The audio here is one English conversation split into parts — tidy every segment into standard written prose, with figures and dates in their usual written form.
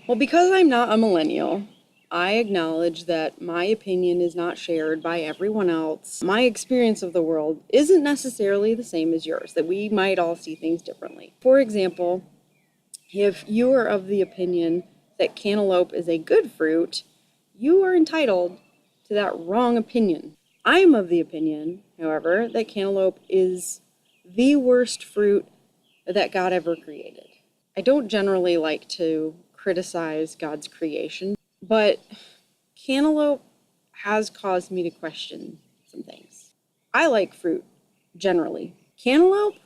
Well, because I'm not a millennial, I acknowledge that my opinion is not shared by everyone else. My experience of the world isn't necessarily the same as yours, that we might all see things differently. For example, if you are of the opinion that cantaloupe is a good fruit, you are entitled to that wrong opinion. I'm of the opinion, however, that cantaloupe is the worst fruit that God ever created. I don't generally like to criticize God's creation, but cantaloupe has caused me to question some things. I like fruit, generally. Cantaloupe,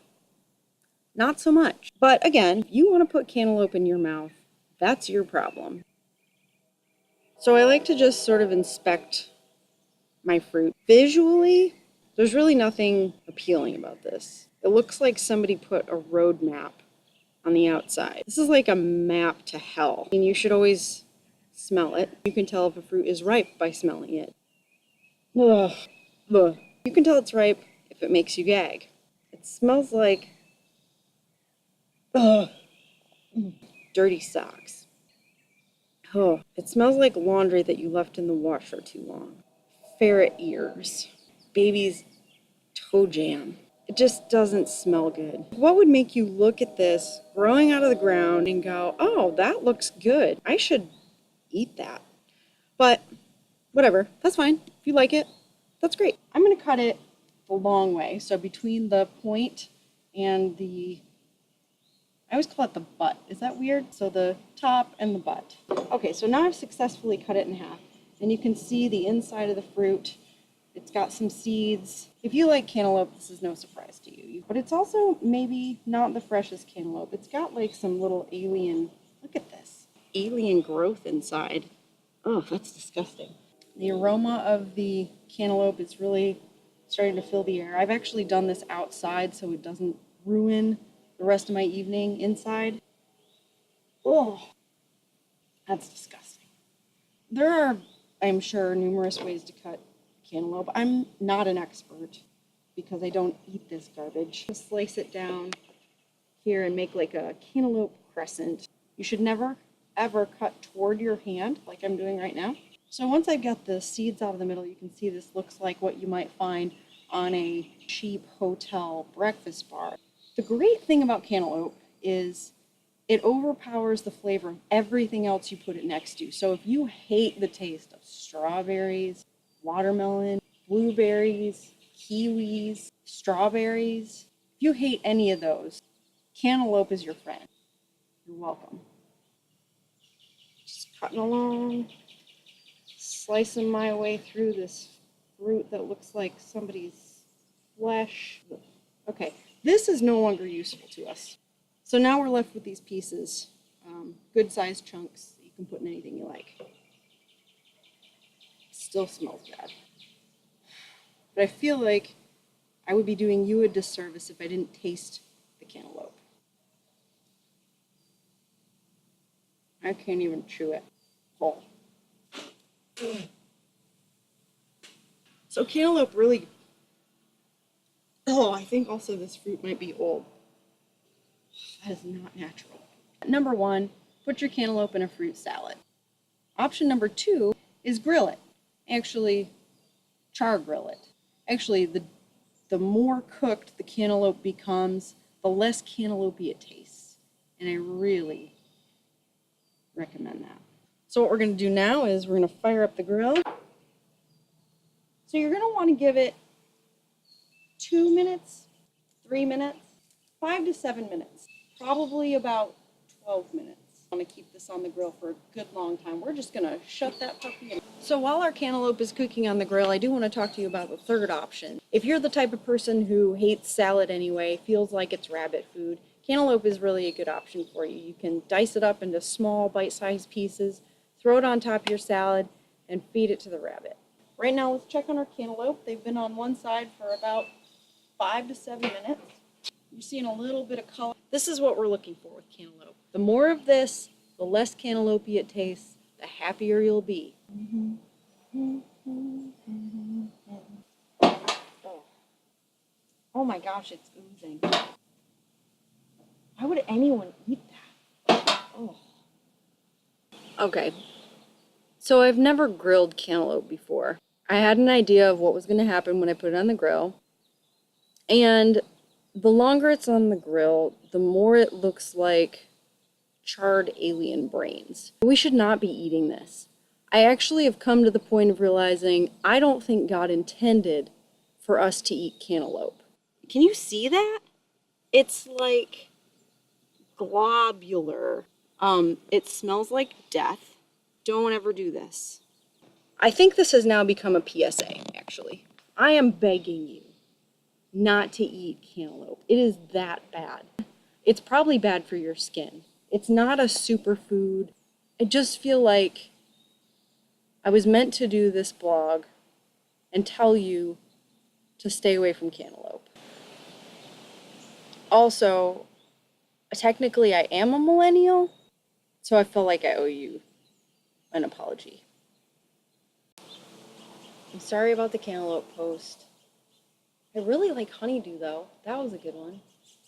not so much. But again, if you want to put cantaloupe in your mouth, that's your problem. So I like to just sort of inspect my fruit. Visually, there's really nothing appealing about this. It looks like somebody put a road map on the outside. This is like a map to hell. I mean, you should always smell it. You can tell if a fruit is ripe by smelling it. Ugh. Ugh. You can tell it's ripe if it makes you gag. It smells like ugh, dirty socks. Oh, it smells like laundry that you left in the washer too long. Ferret ears. Baby's toe jam. It just doesn't smell good. What would make you look at this growing out of the ground and go, oh, that looks good. I should eat that. But whatever, that's fine. If you like it, that's great. I'm gonna cut it the long way. So between the point and I always call it the butt. Is that weird? So the top and the butt. Okay, so now I've successfully cut it in half. And you can see the inside of the fruit. It's got some seeds. If you like cantaloupe, this is no surprise to you. But it's also maybe not the freshest cantaloupe. It's got like some little alien, look at this, alien growth inside. Oh, that's disgusting. The aroma of the cantaloupe is really starting to fill the air. I've actually done this outside so it doesn't ruin the rest of my evening inside. Oh, that's disgusting. There are, I'm sure, numerous ways to cut cantaloupe. I'm not an expert because I don't eat this garbage. Just slice it down here and make like a cantaloupe crescent. You should never, ever cut toward your hand like I'm doing right now. So once I've got the seeds out of the middle, you can see this looks like what you might find on a cheap hotel breakfast bar. The great thing about cantaloupe is it overpowers the flavor of everything else you put it next to. So if you hate the taste of strawberries, watermelon, blueberries, kiwis, strawberries, if you hate any of those, cantaloupe is your friend. You're welcome. Just cutting along, slicing my way through this fruit that looks like somebody's flesh. Okay, this is no longer useful to us. So now we're left with these pieces, good sized chunks that you can put in anything you like. Still smells bad. But I feel like I would be doing you a disservice if I didn't taste the cantaloupe. I can't even chew it whole. So cantaloupe really, I think also this fruit might be old. That is not natural. Number one, put your cantaloupe in a fruit salad. Option number two is grill it. Actually, char grill it. Actually, the more cooked the cantaloupe becomes, the less cantaloupe it tastes. And I really recommend that. So what we're going to do now is we're going to fire up the grill. So you're going to want to give it 2 minutes, 3 minutes, 5 to 7 minutes, probably about 12 minutes. I want to keep this on the grill for a good long time. We're just going to shut that puppy in. So while our cantaloupe is cooking on the grill, I do want to talk to you about the third option. If you're the type of person who hates salad anyway, feels like it's rabbit food, cantaloupe is really a good option for you. You can dice it up into small bite-sized pieces, throw it on top of your salad, and feed it to the rabbit. Right now, let's check on our cantaloupe. They've been on one side for about 5 to 7 minutes. You're seeing a little bit of color. This is what we're looking for with cantaloupe. The more of this, the less cantaloupe it tastes, the happier you'll be. Oh my gosh, it's oozing. Why would anyone eat that? Oh. Okay, so I've never grilled cantaloupe before. I had an idea of what was going to happen when I put it on the grill, and the longer it's on the grill, the more it looks like charred alien brains. We should not be eating this. I actually have come to the point of realizing I don't think God intended for us to eat cantaloupe. Can you see that? It's like globular. It smells like death. Don't ever do this. I think this has now become a PSA, actually. I am begging you not to eat cantaloupe. It is that bad. It's probably bad for your skin. It's not a superfood. I just feel like I was meant to do this blog and tell you to stay away from cantaloupe. Also, technically I am a millennial, so I feel like I owe you an apology. I'm sorry about the cantaloupe post. I really like honeydew though. That was a good one.